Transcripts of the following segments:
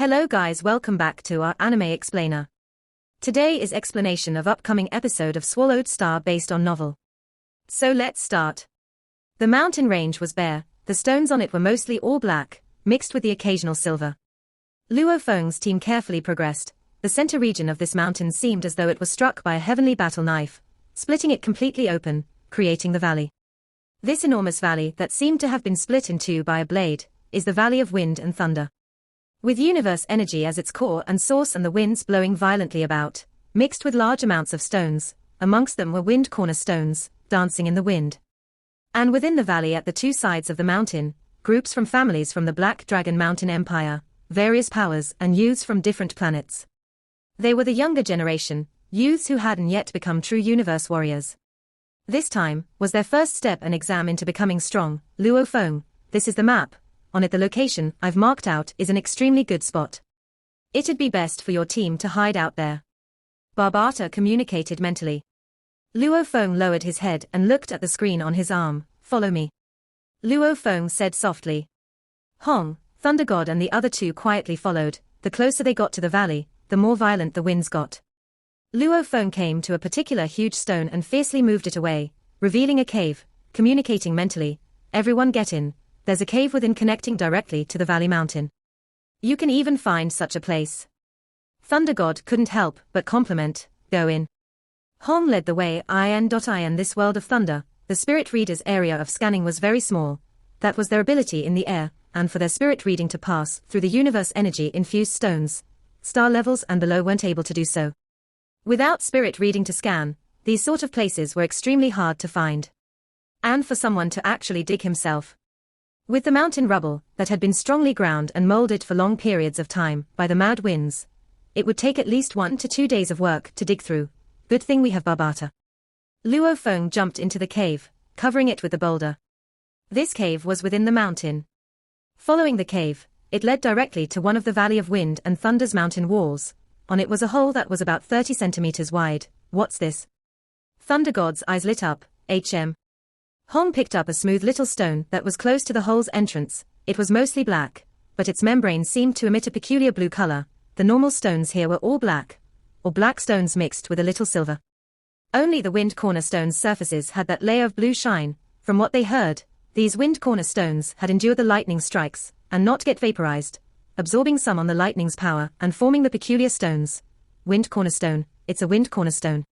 Hello guys, welcome back to our Anime Explainer. Today is explanation of upcoming episode of Swallowed Star based on novel. So let's start. The mountain range was bare, the stones on it were mostly all black, mixed with the occasional silver. Luo Feng's team carefully progressed. The center region of this mountain seemed as though it was struck by a heavenly battle knife, splitting it completely open, creating the valley. This enormous valley that seemed to have been split in two by a blade, is the Valley of Wind and Thunder. With universe energy as its core and source and the winds blowing violently about, mixed with large amounts of stones, amongst them were wind cornerstones, dancing in the wind. And within the valley at the two sides of the mountain, groups from families from the Black Dragon Mountain Empire, various powers and youths from different planets. They were the younger generation, youths who hadn't yet become true universe warriors. This time was their first step and exam into becoming strong. Luo Feng, this is the map. On it the location I've marked out is an extremely good spot. It'd be best for your team to hide out there. Barbata communicated mentally. Luo Feng lowered his head and looked at the screen on his arm. Follow me. Luo Feng said softly. Hong, Thunder God and the other two quietly followed. The closer they got to the valley, the more violent the winds got. Luo Feng came to a particular huge stone and fiercely moved it away, revealing a cave, communicating mentally. Everyone get in. There's a cave within connecting directly to the valley mountain. You can even find such a place. Thunder God couldn't help but compliment, go in. Hong led the way. In this world of thunder, the spirit reader's area of scanning was very small. That was their ability in the air, and for their spirit reading to pass through the universe energy-infused stones, star levels and below weren't able to do so. Without spirit reading to scan, these sort of places were extremely hard to find. And for someone to actually dig himself. With the mountain rubble that had been strongly ground and molded for long periods of time by the mad winds, it would take at least 1 to 2 days of work to dig through. Good thing we have Barbata. Luo Feng jumped into the cave, covering it with the boulder. This cave was within the mountain. Following the cave, it led directly to one of the Valley of Wind and Thunder's mountain walls. On it was a hole that was about 30 centimeters wide. What's this? Thunder God's eyes lit up. Hong picked up a smooth little stone that was close to the hole's entrance. It was mostly black, but its membrane seemed to emit a peculiar blue color. The normal stones here were all black, or black stones mixed with a little silver. Only the wind cornerstone's surfaces had that layer of blue shine. From what they heard, these wind cornerstones had endured the lightning strikes, and not get vaporized, absorbing some on the lightning's power and forming the peculiar stones. Wind cornerstone, it's a wind cornerstone.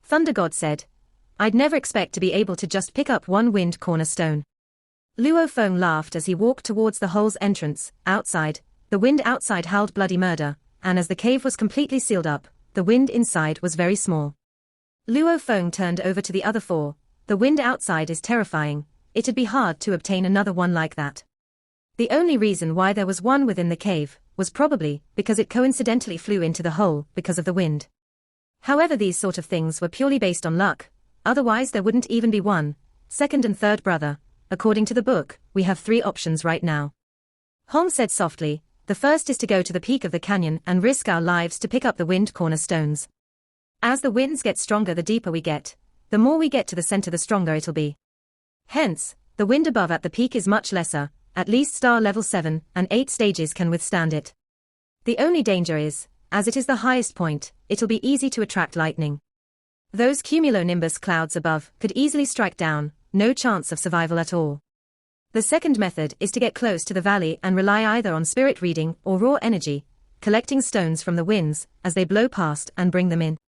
Thunder God said. I'd never expect to be able to just pick up one wind cornerstone. Luo Feng laughed as he walked towards the hole's entrance. Outside, the wind outside howled bloody murder, and as the cave was completely sealed up, the wind inside was very small. Luo Feng turned over to the other four. The wind outside is terrifying. It'd be hard to obtain another one like that. The only reason why there was one within the cave was probably because it coincidentally flew into the hole because of the wind. However, these sort of things were purely based on luck. Otherwise there wouldn't even be one, second and third brother. According to the book, we have 3 options right now. Hong said softly, the first is to go to the peak of the canyon and risk our lives to pick up the wind cornerstones. As the winds get stronger the deeper we get, the more we get to the center the stronger it'll be. Hence, the wind above at the peak is much lesser, at least star level 7 and 8 stages can withstand it. The only danger is, as it is the highest point, it'll be easy to attract lightning. Those cumulonimbus clouds above could easily strike down, no chance of survival at all. The second method is to get close to the valley and rely either on spirit reading or raw energy, collecting stones from the winds as they blow past and bring them in.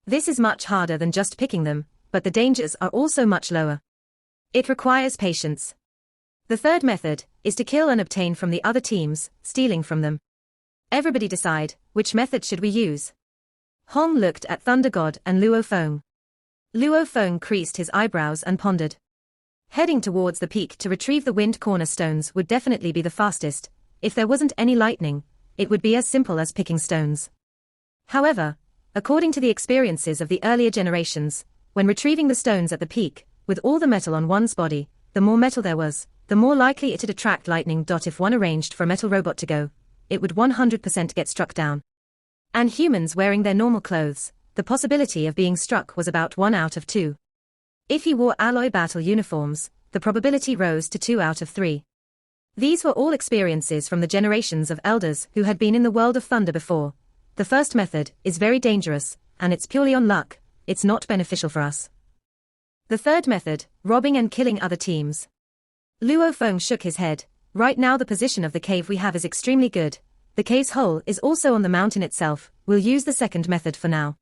This is much harder than just picking them, but the dangers are also much lower. It requires patience. The third method is to kill and obtain from the other teams, stealing from them. Everybody decide, which method should we use? Hong looked at Thunder God and Luo Feng. Luo Feng creased his eyebrows and pondered. Heading towards the peak to retrieve the wind cornerstones would definitely be the fastest. If there wasn't any lightning, it would be as simple as picking stones. However, according to the experiences of the earlier generations, when retrieving the stones at the peak, with all the metal on one's body, the more metal there was, the more likely it'd attract lightning. If one arranged for a metal robot to go, it would 100% get struck down. And humans wearing their normal clothes, the possibility of being struck was about 1 out of 2. If he wore alloy battle uniforms, the probability rose to 2 out of 3. These were all experiences from the generations of elders who had been in the world of thunder before. The first method is very dangerous, and it's purely on luck, it's not beneficial for us. The third method, robbing and killing other teams. Luo Feng shook his head. Right now the position of the cave we have is extremely good. The cave's hole is also on the mountain itself, we'll use the second method for now.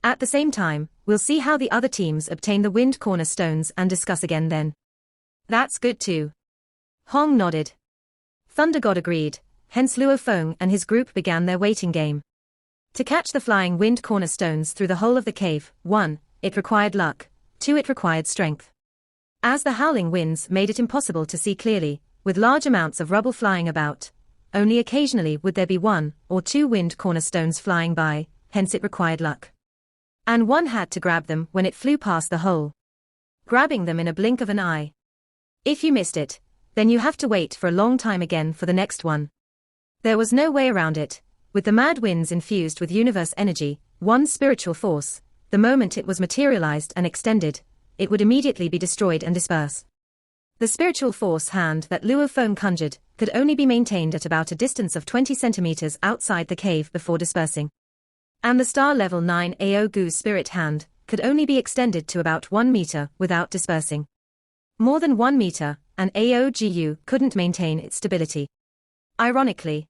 At the same time, we'll see how the other teams obtain the wind corner stones and discuss again then. That's good too. Hong nodded. Thunder God agreed, hence Luo Feng and his group began their waiting game. To catch the flying wind corner stones through the hole of the cave, 1, it required luck, 2, it required strength. As the howling winds made it impossible to see clearly, with large amounts of rubble flying about, only occasionally would there be 1 or 2 wind corner stones flying by, hence it required luck. And one had to grab them when it flew past the hole. Grabbing them in a blink of an eye. If you missed it, then you have to wait for a long time again for the next one. There was no way around it. With the mad winds infused with universe energy, one spiritual force, the moment it was materialized and extended, it would immediately be destroyed and disperse. The spiritual force hand that Luo Feng conjured could only be maintained at about a distance of 20 centimeters outside the cave before dispersing. And the star level 9 Ao Gu's spirit hand could only be extended to about 1 meter without dispersing. More than 1 meter, and Ao Gu couldn't maintain its stability. Ironically,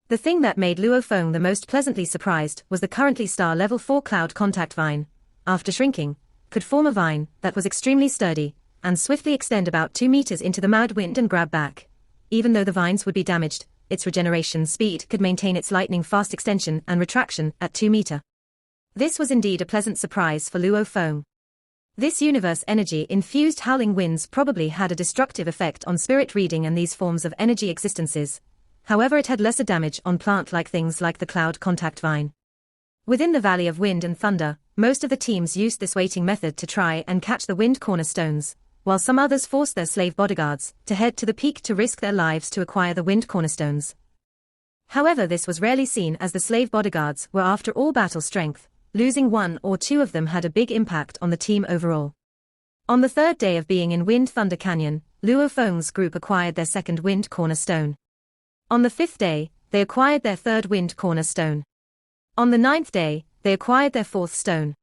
the thing that made Luo Feng the most pleasantly surprised was the currently star level 4 cloud contact vine, after shrinking, could form a vine that was extremely sturdy, and swiftly extend about 2 meters into the mad wind and grab back. Even though the vines would be damaged, its regeneration speed could maintain its lightning-fast extension and retraction at 2 meter. This was indeed a pleasant surprise for Luo Feng. This universe energy-infused howling winds probably had a destructive effect on spirit reading and these forms of energy existences. However, it had lesser damage on plant-like things like the cloud contact vine. Within the Valley of Wind and Thunder, most of the teams used this waiting method to try and catch the wind corner stones, while some others forced their slave bodyguards to head to the peak to risk their lives to acquire the wind cornerstones. However, this was rarely seen as the slave bodyguards were after all battle strength. Losing 1 or 2 of them had a big impact on the team overall. On the third day of being in Wind Thunder Canyon, Luo Feng's group acquired their second wind corner stone. On the 5th day, they acquired their third wind corner stone. On the 9th day, they acquired their 4th stone.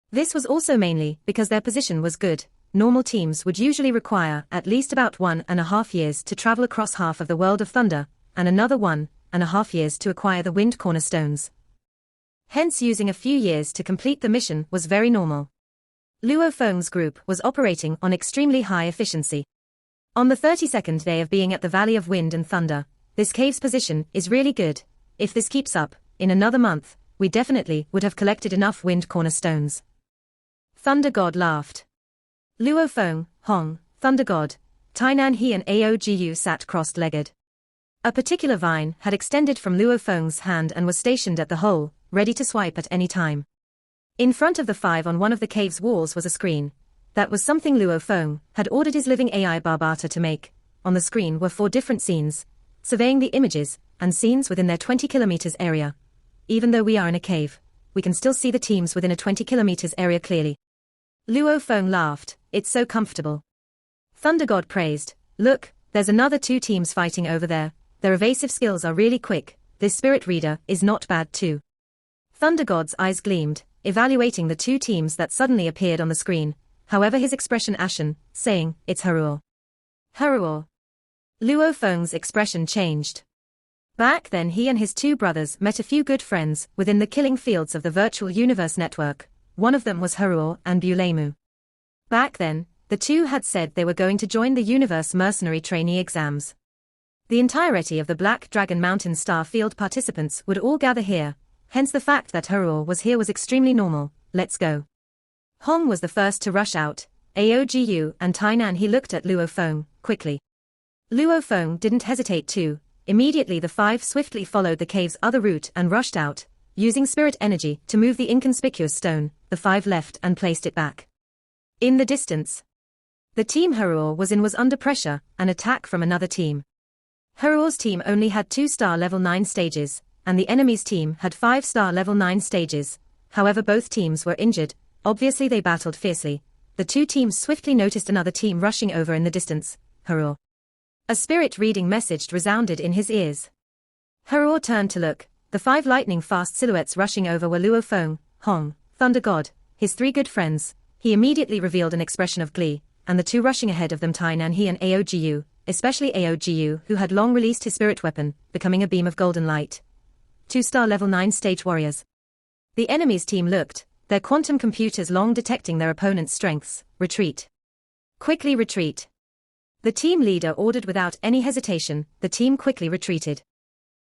This was also mainly because their position was good. Normal teams would usually require at least about 1.5 years to travel across half of the world of thunder, and another 1.5 years to acquire the wind corner stones. Hence using a few years to complete the mission was very normal. Luo Feng's group was operating on extremely high efficiency. On the 32nd day of being at the Valley of Wind and Thunder, this cave's position is really good. If this keeps up, in another month, we definitely would have collected enough wind corner stones. Thunder God laughed. Luo Feng, Hong, Thunder God, Tainan He and Ao Gu sat crossed-legged. A particular vine had extended from Luo Feng's hand and was stationed at the hole, ready to swipe at any time. In front of the 5 on one of the cave's walls was a screen. That was something Luo Feng had ordered his living AI Barbata to make. On the screen were 4 different scenes, surveying the images and scenes within their 20 kilometers area. Even though we are in a cave, we can still see the teams within a 20 kilometers area clearly. Luo Feng laughed, it's so comfortable. Thunder God praised, look, there's another 2 teams fighting over there. Their evasive skills are really quick. This spirit reader is not bad too. Thunder God's eyes gleamed, evaluating the 2 teams that suddenly appeared on the screen, however his expression ashen, saying, it's Haruo. Haruo. Luo Feng's expression changed. Back then he and his 2 brothers met a few good friends within the killing fields of the virtual universe network. One of them was Haruo and Bulemu. Back then, the 2 had said they were going to join the universe mercenary trainee exams. The entirety of the Black Dragon Mountain Star Field participants would all gather here. Hence the fact that Haruo was here was extremely normal. Let's go. Hong was the first to rush out. Ao Gu and Tainan He looked at Luo Feng, quickly. Luo Feng didn't hesitate too. Immediately the 5 swiftly followed the cave's other route and rushed out. Using spirit energy to move the inconspicuous stone, the 5 left and placed it back. In the distance, the team Haruo was in was under pressure, an attack from another team. Haruo's team only had 2 star level 9 stages, and the enemy's team had 5 star level 9 stages. However, both teams were injured. Obviously they battled fiercely. The 2 teams swiftly noticed another team rushing over in the distance. Haruo. A spirit-reading message resounded in his ears. Heror turned to look. The 5 lightning-fast silhouettes rushing over were Luo Feng, Hong, Thunder God, his 3 good friends. He immediately revealed an expression of glee, and the 2 rushing ahead of them Tai Nanhe and Aogu, especially Aogu who had long released his spirit weapon, becoming a beam of golden light. 2-star level 9 stage warriors. The enemy's team looked, their quantum computers long detecting their opponent's strengths. Retreat. Quickly retreat. The team leader ordered without any hesitation. The team quickly retreated.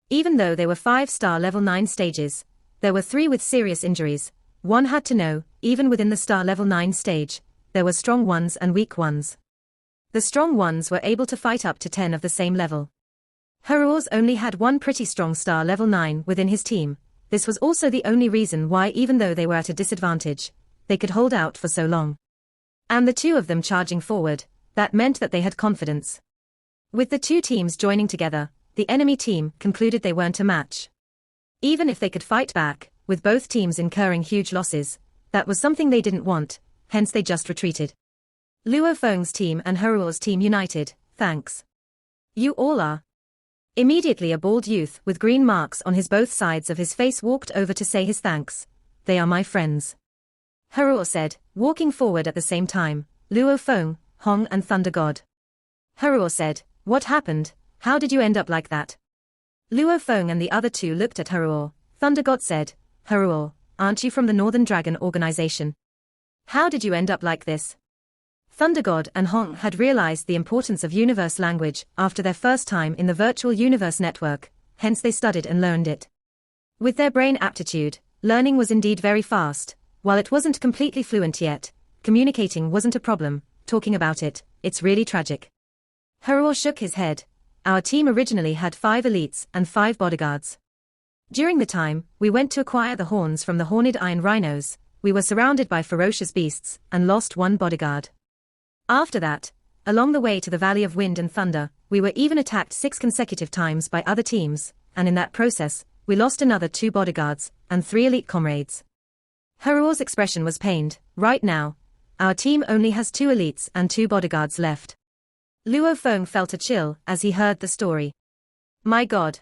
Even though they were 5-star level 9 stages, there were 3 with serious injuries. One had to know, even within the star level 9 stage, there were strong ones and weak ones. The strong ones were able to fight up to 10 of the same level. Heror's only had one pretty strong star level 9 within his team. This was also the only reason why, even though they were at a disadvantage, they could hold out for so long. And the 2 of them charging forward, that meant that they had confidence. With the 2 teams joining together, the enemy team concluded they weren't a match. Even if they could fight back, with both teams incurring huge losses, that was something they didn't want, hence they just retreated. Luo Feng's team and Heror's team united. Thanks. You all are. Immediately a bald youth with green marks on his both sides of his face walked over to say his thanks. They are my friends. Heror said, walking forward at the same time. Luo Feng, Hong and Thunder God. Heror said, what happened? How did you end up like that? Luo Feng and the other 2 looked at Heror. Thunder God said, Heror, aren't you from the Northern Dragon organization? How did you end up like this? Thunder God and Hong had realized the importance of universe language after their first time in the virtual universe network, hence they studied and learned it. With their brain aptitude, learning was indeed very fast. While it wasn't completely fluent yet, communicating wasn't a problem. Talking about it, it's really tragic. Heror shook his head. Our team originally had 5 elites and 5 bodyguards. During the time we went to acquire the horns from the horned iron rhinos, we were surrounded by ferocious beasts and lost 1 bodyguard. After that, along the way to the Valley of Wind and Thunder, we were even attacked 6 consecutive times by other teams, and in that process, we lost another 2 bodyguards and 3 elite comrades. Heror's expression was pained. Right now, our team only has 2 elites and 2 bodyguards left. Luo Feng felt a chill as he heard the story. My God.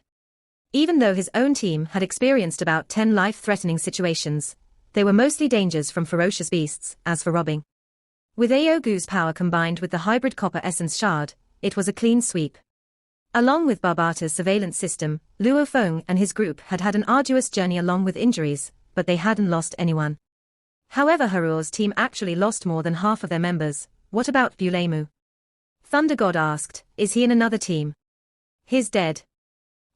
Even though his own team had experienced about 10 life-threatening situations, they were mostly dangers from ferocious beasts. As for robbing, with Aogu's power combined with the hybrid copper essence shard, it was a clean sweep. Along with Barbata's surveillance system, Luo Feng and his group had had an arduous journey along with injuries, but they hadn't lost anyone. However, Heror's team actually lost more than half of their members. What about Bulemu? Thunder God asked, is he in another team? He's dead.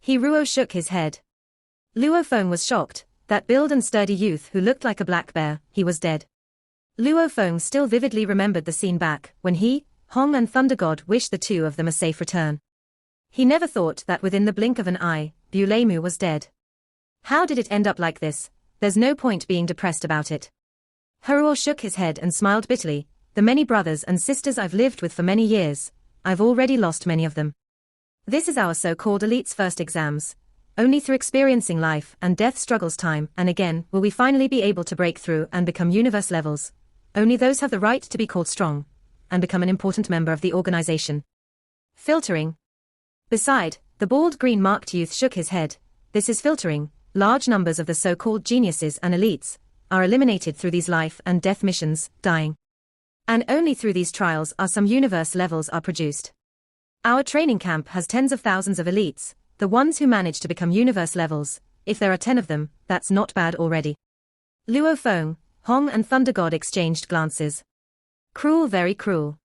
Heruo shook his head. Luo Feng was shocked. That build and sturdy youth who looked like a black bear, he was dead. Luo Feng still vividly remembered the scene back when he, Hong and Thunder God wished the 2 of them a safe return. He never thought that within the blink of an eye, Bulemu was dead. How did it end up like this? There's no point being depressed about it. Heror shook his head and smiled bitterly. The many brothers and sisters I've lived with for many years, I've already lost many of them. This is our so-called elite's first exams. Only through experiencing life and death struggles time and again will we finally be able to break through and become universe levels. Only those have the right to be called strong and become an important member of the organization. Filtering. Beside, the bald green-marked youth shook his head. This is filtering. Large numbers of the so-called geniuses and elites are eliminated through these life and death missions, dying. And only through these trials are some universe levels are produced. Our training camp has tens of thousands of elites, the ones who manage to become universe levels. If there are 10 of them, that's not bad already. Luo Feng, Hong and Thunder God exchanged glances. Cruel, very cruel.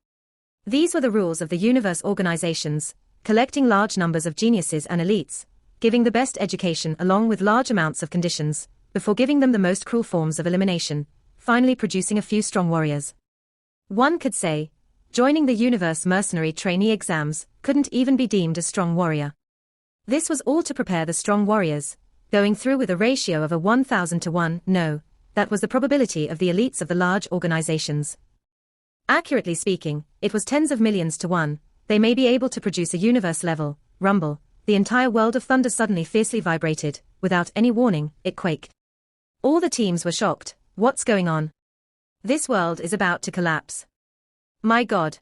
These were the rules of the universe organizations, collecting large numbers of geniuses and elites, giving the best education along with large amounts of conditions, before giving them the most cruel forms of elimination, finally producing a few strong warriors. One could say, joining the universe mercenary trainee exams couldn't even be deemed a strong warrior. This was all to prepare the strong warriors, going through with a ratio of a 1,000 to 1. No, that was the probability of the elites of the large organizations. Accurately speaking, it was tens of millions to 1. They may be able to produce a universe level rumble. The entire world of thunder suddenly fiercely vibrated. Without any warning, it quaked. All the teams were shocked. What's going on? This world is about to collapse. My God.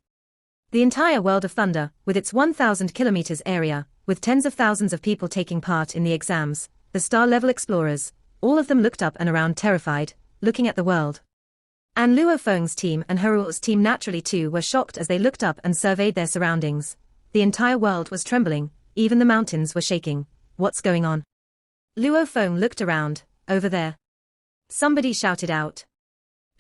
The entire world of Thunder, with its 1,000 kilometers area, with tens of thousands of people taking part in the exams, the star-level explorers, all of them looked up and around terrified, looking at the world. And Luo Feng's team and Heruo's team naturally too were shocked as they looked up and surveyed their surroundings. The entire world was trembling, even the mountains were shaking. What's going on? Luo Feng looked around. Over there. Somebody shouted out.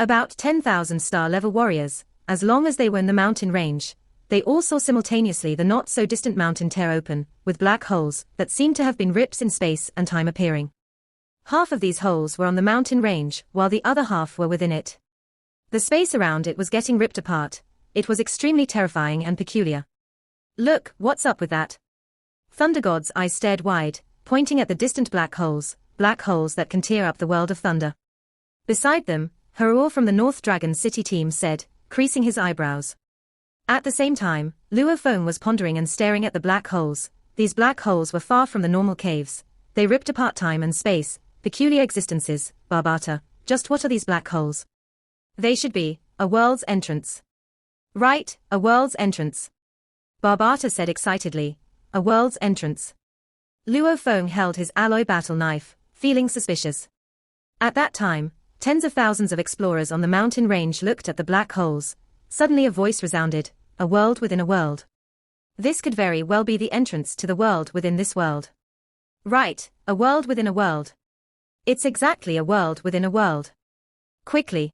About 10,000 star-level warriors, as long as they were in the mountain range. They all saw simultaneously the not-so-distant mountain tear open, with black holes that seemed to have been rips in space and time appearing. Half of these holes were on the mountain range, while the other half were within it. The space around it was getting ripped apart. It was extremely terrifying and peculiar. Look, what's up with that? Thunder God's eyes stared wide, pointing at the distant black holes that can tear up the world of thunder. Beside them, Heruo from the North Dragon City team said, creasing his eyebrows. At the same time, Luo Feng was pondering and staring at the black holes. These black holes were far from the normal caves. They ripped apart time and space, peculiar existences. Barbata, just what are these black holes? They should be a world's entrance. Right, a world's entrance. Barbata said excitedly. A world's entrance. Luo Feng held his alloy battle knife, feeling suspicious. At that time, tens of thousands of explorers on the mountain range looked at the black holes. Suddenly a voice resounded, a world within a world. This could very well be the entrance to the world within this world. Right, a world within a world. It's exactly a world within a world. Quickly.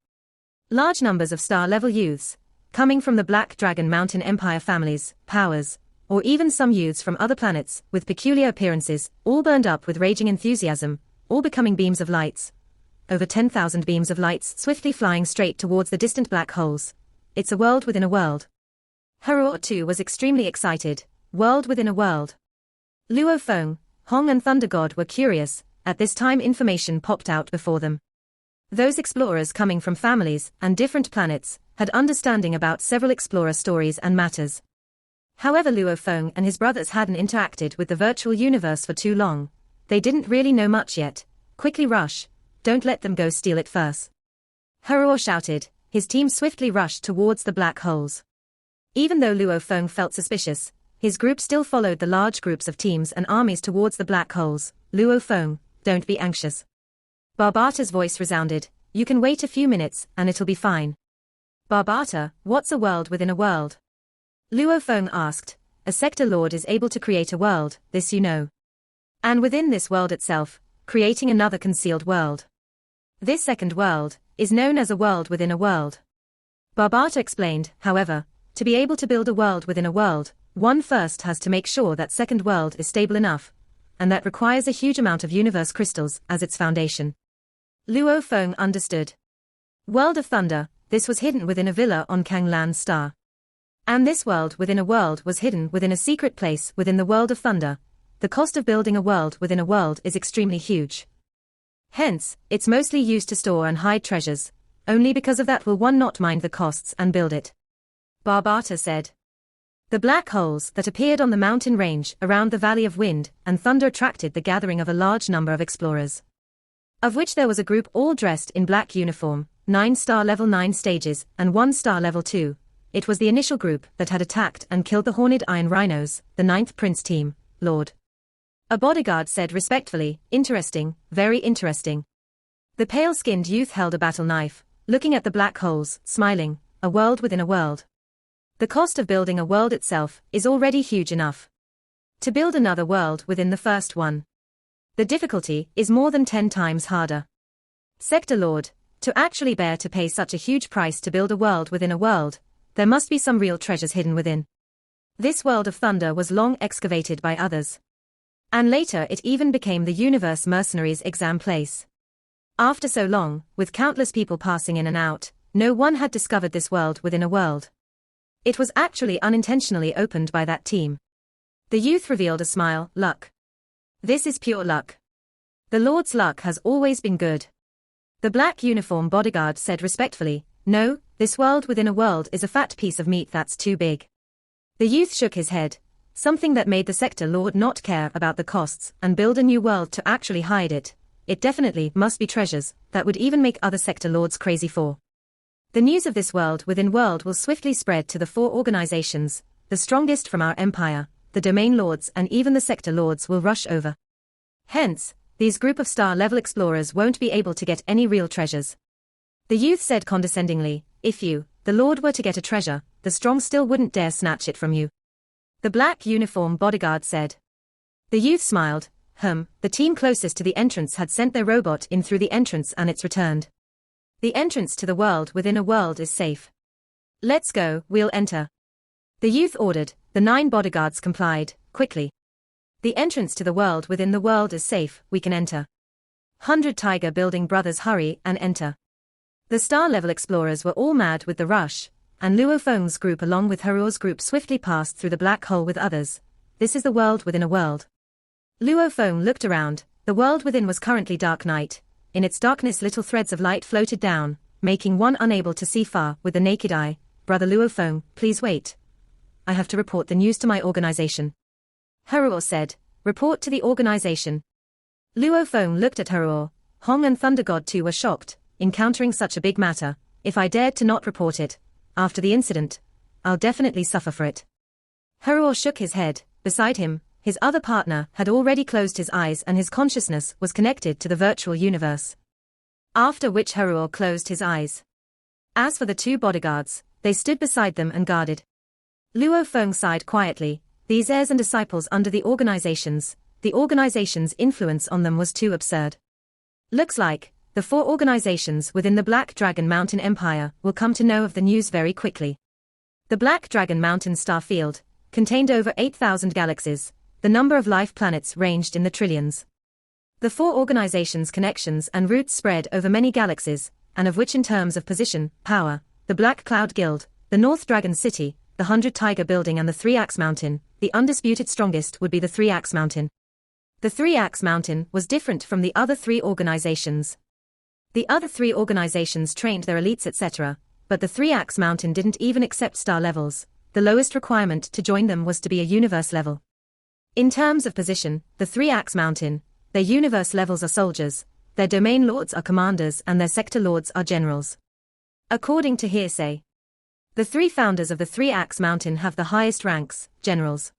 Large numbers of star-level youths, coming from the Black Dragon Mountain Empire families, powers, or even some youths from other planets, with peculiar appearances, all burned up with raging enthusiasm, all becoming beams of lights. Over 10,000 beams of lights swiftly flying straight towards the distant black holes. It's a world within a world. Heruo too was extremely excited. World within a world. Luo Feng, Hong and Thunder God were curious. At this time information popped out before them. Those explorers coming from families and different planets had understanding about several explorer stories and matters. However, Luo Feng and his brothers hadn't interacted with the virtual universe for too long. They didn't really know much yet. Quickly rush. Don't let them go steal it first. Heruo shouted. His team swiftly rushed towards the black holes. Even though Luo Feng felt suspicious, his group still followed the large groups of teams and armies towards the black holes. Luo Feng, don't be anxious. Barbata's voice resounded. You can wait a few minutes and it'll be fine. Barbata, what's a world within a world? Luo Feng asked. A sector lord is able to create a world, this you know. And within this world itself, creating another concealed world. This second world is known as a world within a world. Barbata explained, however, to be able to build a world within a world, one first has to make sure that second world is stable enough, and that requires a huge amount of universe crystals as its foundation. Luo Feng understood. World of Thunder, this was hidden within a villa on Kanglan Star. And this world within a world was hidden within a secret place within the world of Thunder. The cost of building a world within a world is extremely huge. Hence, it's mostly used to store and hide treasures. Only because of that will one not mind the costs and build it. Barbata said. The black holes that appeared on the mountain range around the Valley of Wind and Thunder attracted the gathering of a large number of explorers. Of which there was a group all dressed in black uniform, 9-star level 9 stages and 1-star level 2. It was the initial group that had attacked and killed the Horned Iron Rhinos, the 9th Prince team, Lord. A bodyguard said respectfully, interesting, very interesting. The pale-skinned youth held a battle knife, looking at the black holes, smiling, a world within a world. The cost of building a world itself is already huge enough. To build another world within the first one. The difficulty is more than 10 times harder. Sector Lord, to actually bear to pay such a huge price to build a world within a world, there must be some real treasures hidden within. This world of Thunder was long excavated by others. And later it even became the Universe Mercenaries' exam place. After so long, with countless people passing in and out, no one had discovered this world within a world. It was actually unintentionally opened by that team. The youth revealed a smile, luck. This is pure luck. The Lord's luck has always been good. The black uniform bodyguard said respectfully, no, this world within a world is a fat piece of meat that's too big. The youth shook his head. Something that made the sector lord not care about the costs and build a new world to actually hide it. It definitely must be treasures that would even make other sector lords crazy for. The news of this world within world will swiftly spread to the 4 organizations, the strongest from our empire, the domain lords and even the sector lords will rush over. Hence, these group of star-level explorers won't be able to get any real treasures. The youth said condescendingly, if you, the lord, were to get a treasure, the strong still wouldn't dare snatch it from you. The black uniform bodyguard said. The youth smiled, the team closest to the entrance had sent their robot in through the entrance and it's returned. The entrance to the world within a world is safe. Let's go, we'll enter. The youth ordered, the 9 bodyguards complied, quickly. The entrance to the world within the world is safe, we can enter. 100 Tiger Building brothers hurry and enter. The star-level explorers were all mad with the rush, and Luo Feng's group along with Heruo's group swiftly passed through the black hole with others. This is the world within a world. Luo Feng looked around, the world within was currently dark night. In its darkness little threads of light floated down, making one unable to see far with the naked eye. Brother Luo Feng, please wait. I have to report the news to my organization. Heruo said, report to the organization. Luo Feng looked at Heruo. Hong and Thunder God too were shocked, encountering such a big matter. If I dared to not report it, after the incident, I'll definitely suffer for it. Heruo shook his head. Beside him, his other partner had already closed his eyes and his consciousness was connected to the virtual universe. After which Heruo closed his eyes. As for the 2 bodyguards, they stood beside them and guarded. Luo Feng sighed quietly, these heirs and disciples under the organization's influence on them was too absurd. Looks like, the 4 organizations within the Black Dragon Mountain Empire will come to know of the news very quickly. The Black Dragon Mountain star field contained over 8,000 galaxies. The number of life planets ranged in the trillions. The 4 organizations' connections and roots spread over many galaxies, and of which in terms of position, power, the Black Cloud Guild, the North Dragon City, the 100 Tiger Building and the 3-Axe Mountain, the undisputed strongest would be the 3-Axe Mountain. The 3-Axe Mountain was different from the other 3 organizations. The other 3 organizations trained their elites etc., but the 3-Axe Mountain didn't even accept star levels. The lowest requirement to join them was to be a universe level. In terms of position, the 3-Axe Mountain, their universe levels are soldiers, their domain lords are commanders and their sector lords are generals. According to hearsay, the 3 founders of the 3-Axe Mountain have the highest ranks, generals.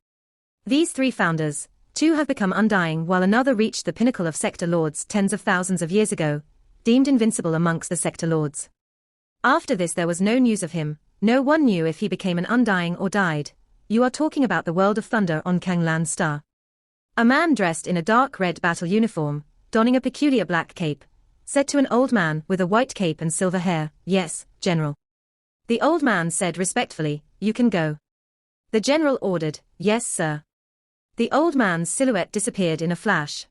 These 3 founders, 2 have become undying while another reached the pinnacle of sector lords tens of thousands of years ago, deemed invincible amongst the sector lords. After this there was no news of him, no one knew if he became an undying or died. You are talking about the world of thunder on Kanglan Star. A man dressed in a dark red battle uniform, donning a peculiar black cape, said to an old man with a white cape and silver hair, yes, General. The old man said respectfully, you can go. The general ordered, yes sir. The old man's silhouette disappeared in a flash.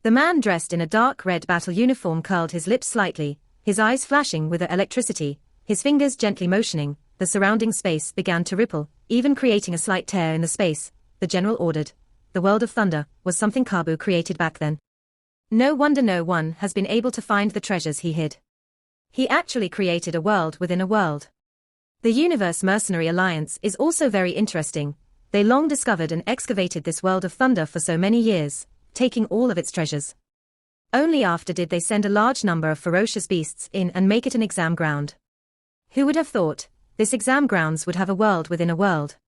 The man dressed in a dark red battle uniform curled his lips slightly, his eyes flashing with electricity, his fingers gently motioning. The surrounding space began to ripple, even creating a slight tear in the space. The general ordered. The world of thunder was something Kabu created back then. No wonder no one has been able to find the treasures he hid. He actually created a world within a world. The Universe Mercenary Alliance is also very interesting. They long discovered and excavated this world of thunder for so many years, taking all of its treasures. Only after did they send a large number of ferocious beasts in and make it an exam ground. Who would have thought this exam grounds would have a world within a world?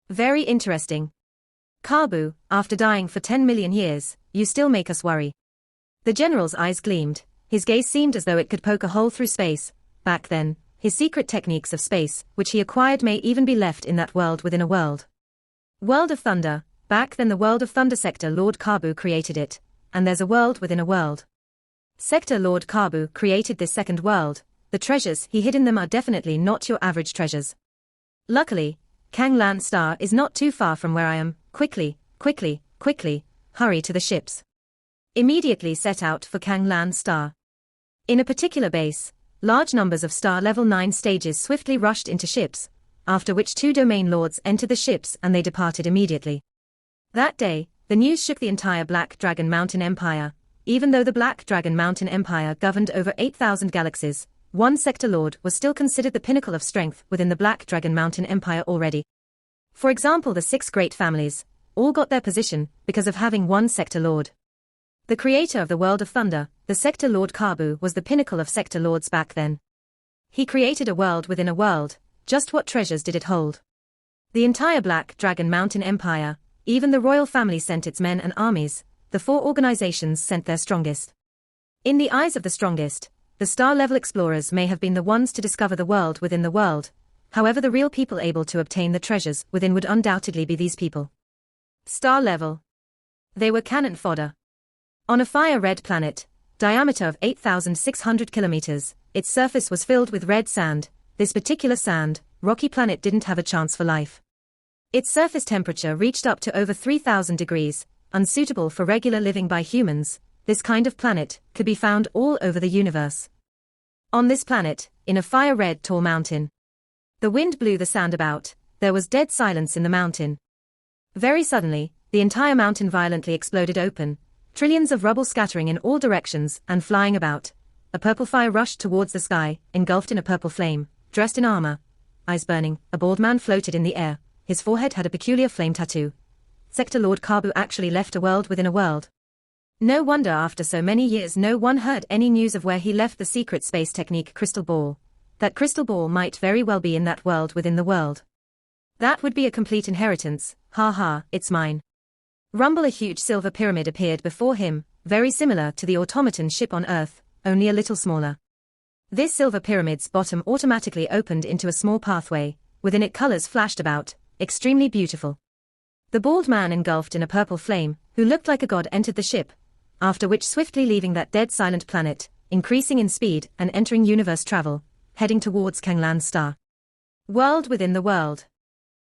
Very interesting. Kabu, after dying for 10 million years, you still make us worry. The general's eyes gleamed, his gaze seemed as though it could poke a hole through space. Back then, his secret techniques of space, which he acquired, may even be left in that world within a world. World of Thunder, back then the world of Thunder Sector Lord Kabu created it, and there's a world within a world. Sector Lord Kabu created this second world. The treasures he hid in them are definitely not your average treasures. Luckily, Kanglan Star is not too far from where I am. Quickly, hurry to the ships. Immediately set out for Kanglan Star. In a particular base, large numbers of Star Level 9 stages swiftly rushed into ships, after which 2 domain lords entered the ships and they departed immediately. That day, the news shook the entire Black Dragon Mountain Empire. Even though the Black Dragon Mountain Empire governed over 8,000 galaxies, one sector lord was still considered the pinnacle of strength within the Black Dragon Mountain Empire already. For example, the 6 great families all got their position because of having one sector lord. The creator of the world of thunder, the sector lord Kabu, was the pinnacle of sector lords back then. He created a world within a world. Just what treasures did it hold? The entire Black Dragon Mountain Empire, even the royal family sent its men and armies. The 4 organizations sent their strongest. In the eyes of the strongest, the star-level explorers may have been the ones to discover the world within the world. However, the real people able to obtain the treasures within would undoubtedly be these people. Star level. They were cannon fodder. On a fire-red planet, diameter of 8,600 kilometers, its surface was filled with red sand. This particular sand, rocky planet didn't have a chance for life. Its surface temperature reached up to over 3,000 degrees, unsuitable for regular living by humans. This kind of planet could be found all over the universe. On this planet, in a fire-red tall mountain, the wind blew the sand about. There was dead silence in the mountain. Very suddenly, the entire mountain violently exploded open, trillions of rubble scattering in all directions and flying about. A purple fire rushed towards the sky, engulfed in a purple flame, dressed in armor, eyes burning. A bald man floated in the air. His forehead had a peculiar flame tattoo. Sector Lord Kabu actually left a world within a world. No wonder after so many years no one heard any news of where he left the secret space technique crystal ball. That crystal ball might very well be in that world within the world. That would be a complete inheritance. Ha ha, it's mine. Rumble. A huge silver pyramid appeared before him, very similar to the automaton ship on Earth, only a little smaller. This silver pyramid's bottom automatically opened into a small pathway. Within it colors flashed about, extremely beautiful. The bald man engulfed in a purple flame, who looked like a god, entered the ship, after which swiftly leaving that dead silent planet, increasing in speed and entering universe travel, heading towards Kanglan's star. World within the world.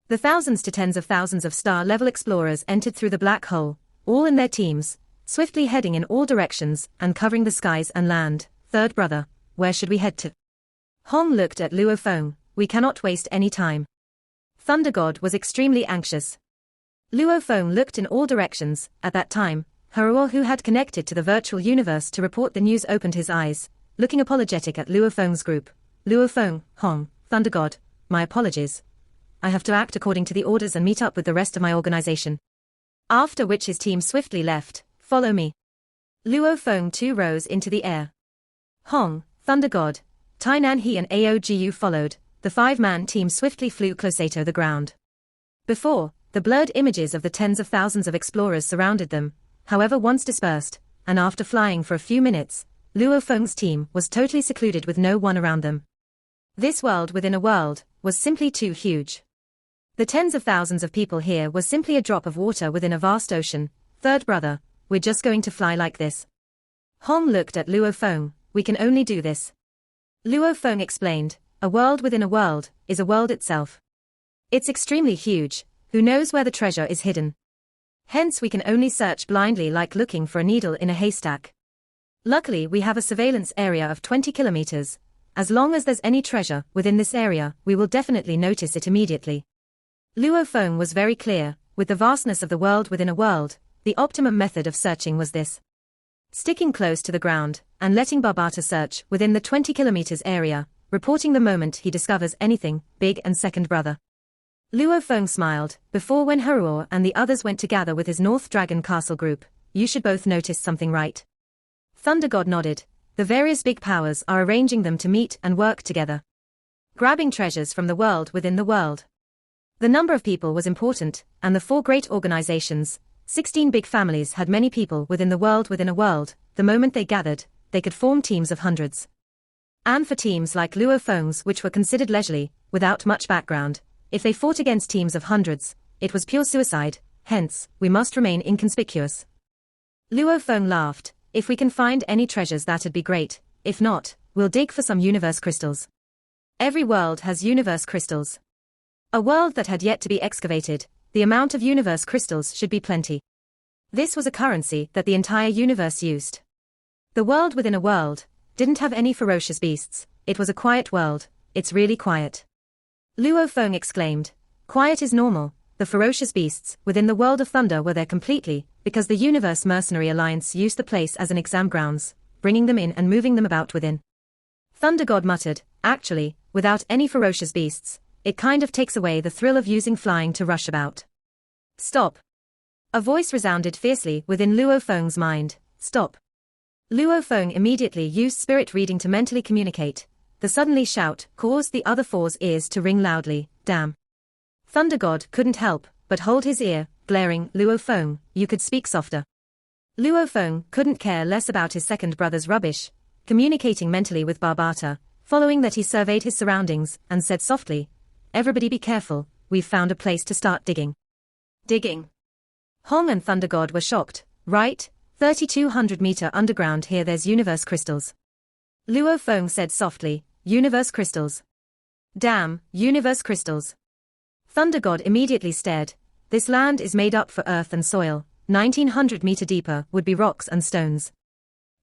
The thousands to tens of thousands of star-level explorers entered through the black hole, all in their teams, swiftly heading in all directions and covering the skies and land. Third brother, where should we head to? Hong looked at Luo Feng. We cannot waste any time. Thunder God was extremely anxious. Luo Feng looked in all directions. At that time, Heruo, who had connected to the virtual universe to report the news, opened his eyes, looking apologetic at Luo Feng's group. Luo Feng, Hong, Thunder God, my apologies. I have to act according to the orders and meet up with the rest of my organization. After which his team swiftly left. Follow me. Luo Feng too rose into the air. Hong, Thunder God, Tainan He and Aogu followed. The 5-man team swiftly flew closer to the ground. Before, the blurred images of the tens of thousands of explorers surrounded them. However, once dispersed, and after flying for a few minutes, Luo Feng's team was totally secluded with no one around them. This world within a world was simply too huge. The tens of thousands of people here was simply a drop of water within a vast ocean. Third brother, we're just going to fly like this. Hong looked at Luo Feng. We can only do this. Luo Feng explained, a world within a world is a world itself. It's extremely huge. Who knows where the treasure is hidden? Hence we can only search blindly like looking for a needle in a haystack. Luckily we have a surveillance area of 20 kilometers. As long as there's any treasure within this area, we will definitely notice it immediately. Luo Feng was very clear. With the vastness of the world within a world, the optimum method of searching was this. Sticking close to the ground, and letting Barbata search within the 20 kilometers area, reporting the moment he discovers anything big. And second brother. Luo Feng smiled. Before, when Heruo and the others went to gather with his North Dragon Castle group, you should both notice something, right? Thunder God nodded. The various big powers are arranging them to meet and work together, grabbing treasures from the world within the world. The number of people was important, and the 4 great organizations, 16 big families, had many people within the world within a world. The moment they gathered, they could form teams of hundreds. And for teams like Luo Feng's, which were considered leisurely, without much background, if they fought against teams of hundreds, it was pure suicide. Hence, we must remain inconspicuous. Luo Feng laughed. If we can find any treasures, that'd be great. If not, we'll dig for some universe crystals. Every world has universe crystals. A world that had yet to be excavated, the amount of universe crystals should be plenty. This was a currency that the entire universe used. The world within a world didn't have any ferocious beasts. It was a quiet world. It's really quiet. Luo Feng exclaimed. Quiet is normal. The ferocious beasts within the world of thunder were there completely, because the Universe Mercenary Alliance used the place as an exam grounds, bringing them in and moving them about within. Thunder God muttered, actually, without any ferocious beasts, it kind of takes away the thrill of using flying to rush about. Stop. A voice resounded fiercely within Luo Feng's mind. Stop. Luo Feng immediately used spirit reading to mentally communicate. the suddenly shout caused the other four's ears to ring loudly, damn. Thunder God couldn't help but hold his ear, glaring, Luo Feng, you could speak softer. Luo Feng couldn't care less about his second brother's rubbish, communicating mentally with Barbata, following that he surveyed his surroundings and said softly, everybody be careful, we've found a place to start digging. Digging? Hong and Thunder God were shocked, right? 3,200 meter underground here there's universe crystals. Luo Feng said softly, universe crystals. Damn, universe crystals. Thunder God immediately stared, this land is made up for earth and soil, 1,900 meter deeper would be rocks and stones.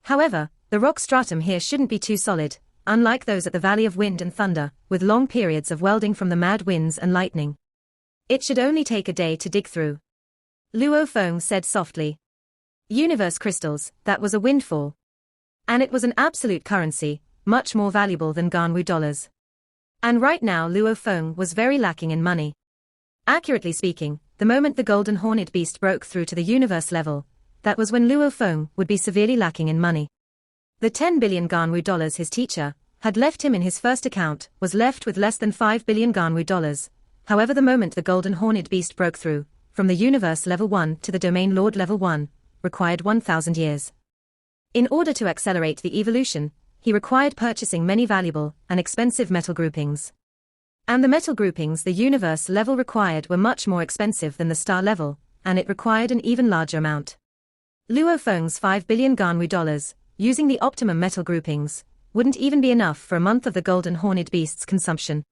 However, the rock stratum here shouldn't be too solid, unlike those at the Valley of Wind and Thunder, with long periods of welding from the mad winds and lightning. It should only take a day to dig through. Luo Feng said softly. Universe crystals, that was a windfall. And it was an absolute currency, much more valuable than Ganwu dollars. And right now Luo Feng was very lacking in money. Accurately speaking, the moment the golden horned beast broke through to the universe level, that was when Luo Feng would be severely lacking in money. The 10 billion Ganwu dollars his teacher had left him in his first account was left with less than 5 billion Ganwu dollars. However, the moment the golden horned beast broke through, from the universe level 1 to the domain lord level 1, required 1,000 years. In order to accelerate the evolution, he required purchasing many valuable and expensive metal groupings. And the metal groupings the universe level required were much more expensive than the star level, and it required an even larger amount. Luo Feng's 5 billion Ganwu dollars, using the optimum metal groupings, wouldn't even be enough for a month of the golden horned beast's consumption.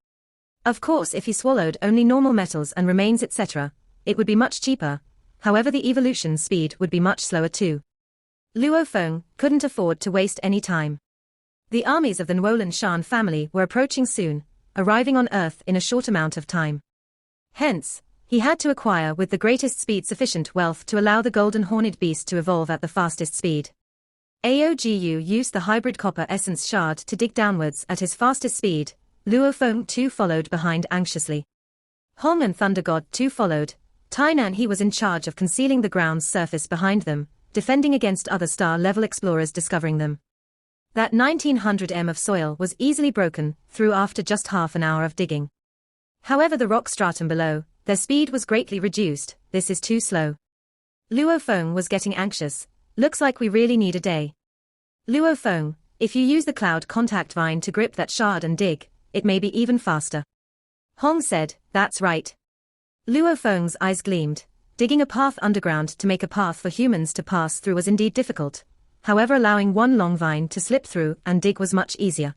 Of course, if he swallowed only normal metals and remains etc., it would be much cheaper, however the evolution speed would be much slower too. Luo Feng couldn't afford to waste any time. The armies of the Nuolan Shan family were approaching soon, arriving on Earth in a short amount of time. Hence, he had to acquire with the greatest speed sufficient wealth to allow the golden horned beast to evolve at the fastest speed. Aogu used the hybrid copper essence shard to dig downwards at his fastest speed. Luo Feng too followed behind anxiously. Hong and Thunder God too followed. Tainan he was in charge of concealing the ground's surface behind them, defending against other star-level explorers discovering them. That 1900 m of soil was easily broken through after just half an hour of digging. However, the rock stratum below, their speed was greatly reduced. This is too slow. Luo Feng was getting anxious. Looks like we really need a day. Luo Feng, if you use the cloud contact vine to grip that shard and dig, it may be even faster. Hong said, that's right. Luo Feng's eyes gleamed. Digging a path underground to make a path for humans to pass through was indeed difficult. However, allowing one long vine to slip through and dig was much easier.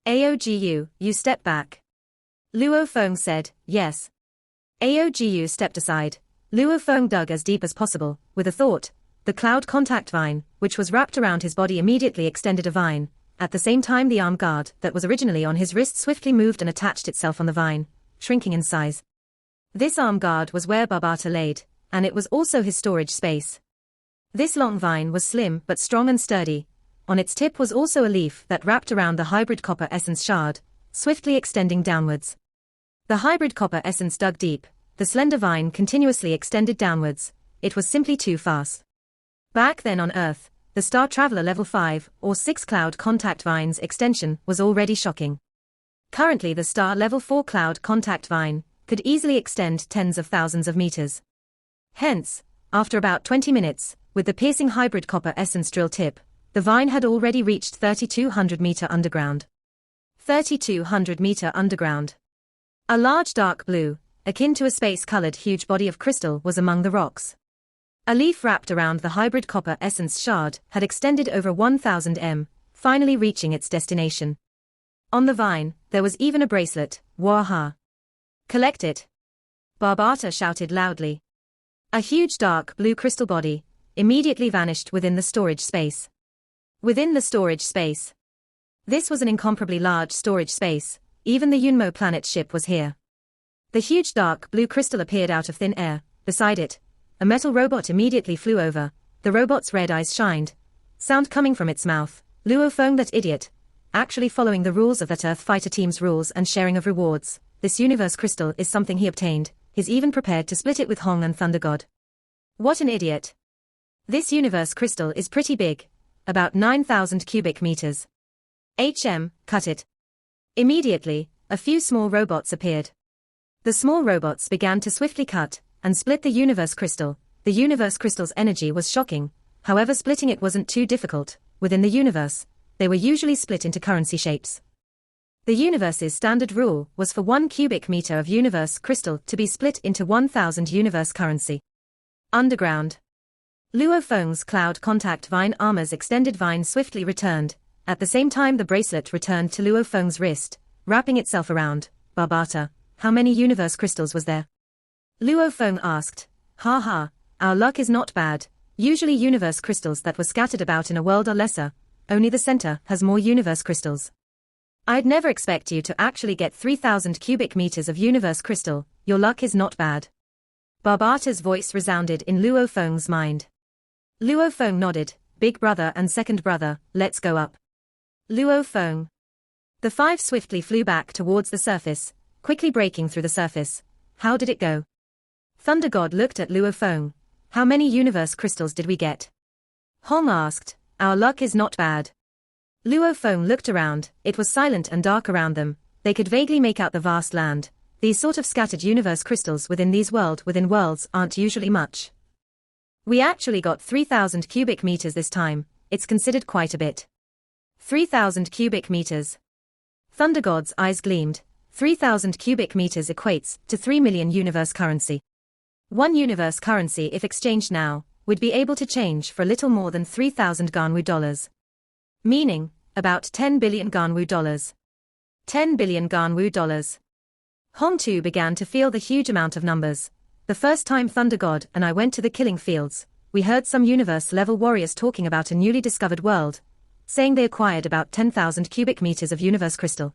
Aogu, you step back. Luo Feng said, yes. Aogu stepped aside. Luo Feng dug as deep as possible, with a thought. The cloud contact vine, which was wrapped around his body, immediately extended a vine. At the same time, the arm guard that was originally on his wrist swiftly moved and attached itself on the vine, shrinking in size. This arm guard was where Barbata laid, and it was also his storage space. This long vine was slim but strong and sturdy. On its tip was also a leaf that wrapped around the hybrid copper essence shard, swiftly extending downwards. The hybrid copper essence dug deep. The slender vine continuously extended downwards. It was simply too fast. Back then on Earth, the Star Traveler level 5 or 6 cloud contact vines extension was already shocking. Currently, the Star level 4 cloud contact vine could easily extend tens of thousands of meters. Hence, after about 20 minutes, with the piercing hybrid copper essence drill tip, the vine had already reached 3,200 meter underground. 3,200 meter underground. A large dark blue, akin to a space-colored huge body of crystal was among the rocks. A leaf wrapped around the hybrid copper essence shard had extended over 1,000 m, finally reaching its destination. On the vine, there was even a bracelet. Waha. Collect it. Barbata shouted loudly. A huge dark blue crystal body immediately vanished within the storage space. Within the storage space. This was an incomparably large storage space. Even the Yunmo planet ship was here. The huge dark blue crystal appeared out of thin air. Beside it, a metal robot immediately flew over. The robot's red eyes shined. Sound coming from its mouth. Luo Feng, that idiot. Actually following the rules of that Earth fighter team's rules and sharing of rewards. This universe crystal is something he obtained. He's even prepared to split it with Hong and Thunder God. What an idiot. This universe crystal is pretty big. About 9,000 cubic meters. Cut it. Immediately, a few small robots appeared. The small robots began to swiftly cut and split the universe crystal. The universe crystal's energy was shocking, however splitting it wasn't too difficult. Within the universe, they were usually split into currency shapes. The universe's standard rule was for 1 cubic meter of universe crystal to be split into 1,000 universe currency. Underground. Luo Feng's cloud contact vine armor's extended vine swiftly returned. At the same time the bracelet returned to Luo Feng's wrist, wrapping itself around. Barbata, how many universe crystals was there? Luo Feng asked. Ha ha, our luck is not bad. Usually universe crystals that were scattered about in a world are lesser, only the center has more universe crystals. I'd never expect you to actually get 3,000 cubic meters of universe crystal, your luck is not bad. Barbata's voice resounded in Luo Feng's mind. Luo Feng nodded. Big brother and second brother, let's go up. Luo Feng. The 5 swiftly flew back towards the surface, quickly breaking through the surface. How did it go? Thunder God looked at Luo Feng. How many universe crystals did we get? Hong asked. Our luck is not bad. Luo Feng looked around. It was silent and dark around them. They could vaguely make out the vast land. These sort of scattered universe crystals within worlds aren't usually much. We actually got 3,000 cubic meters this time. It's considered quite a bit. 3,000 cubic meters. Thunder God's eyes gleamed. 3,000 cubic meters equates to 3 million universe currency. 1 universe currency, if exchanged now, would be able to change for a little more than 3,000 Ganwu dollars. Meaning, about 10 billion Ganwu dollars. 10 billion Ganwu dollars. Hong too began to feel the huge amount of numbers. The first time Thunder God and I went to the killing fields, we heard some universe-level warriors talking about a newly discovered world, saying they acquired about 10,000 cubic meters of universe crystal.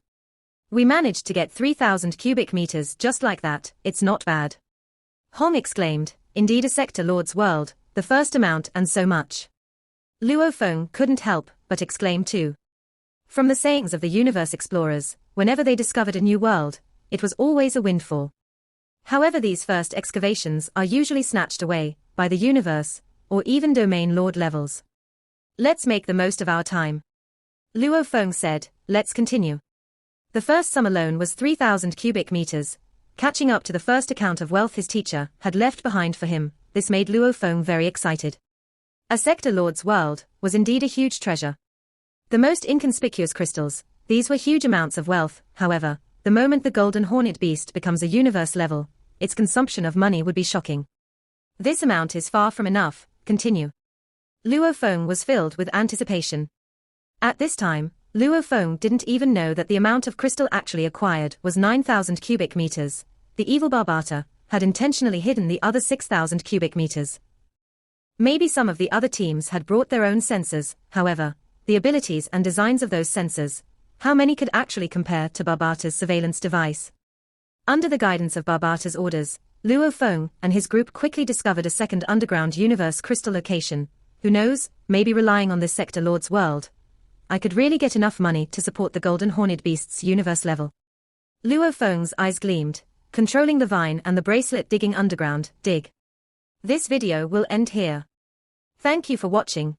We managed to get 3,000 cubic meters just like that. It's not bad. Hong exclaimed, indeed a sector lord's world, the first amount and so much. Luo Feng couldn't help but exclaim too. From the sayings of the universe explorers, whenever they discovered a new world, it was always a windfall. However, these first excavations are usually snatched away by the universe, or even domain lord levels. Let's make the most of our time. Luo Feng said, let's continue. The first sum alone was 3,000 cubic meters, catching up to the first account of wealth his teacher had left behind for him. This made Luo Feng very excited. A sector lord's world was indeed a huge treasure. The most inconspicuous crystals, these were huge amounts of wealth. However, the moment the golden hornet beast becomes a universe level, its consumption of money would be shocking. This amount is far from enough. Continue. Luo Feng was filled with anticipation. At this time, Luo Feng didn't even know that the amount of crystal actually acquired was 9,000 cubic meters. The evil Barbata had intentionally hidden the other 6,000 cubic meters. Maybe some of the other teams had brought their own sensors. However, the abilities and designs of those sensors, how many could actually compare to Barbata's surveillance device? Under the guidance of Barbata's orders, Luo Feng and his group quickly discovered a second underground universe crystal location. Who knows, maybe relying on this sector lord's world, I could really get enough money to support the golden horned beast's universe level. Luo Feng's eyes gleamed, controlling the vine and the bracelet digging underground. Dig. This video will end here. Thank you for watching.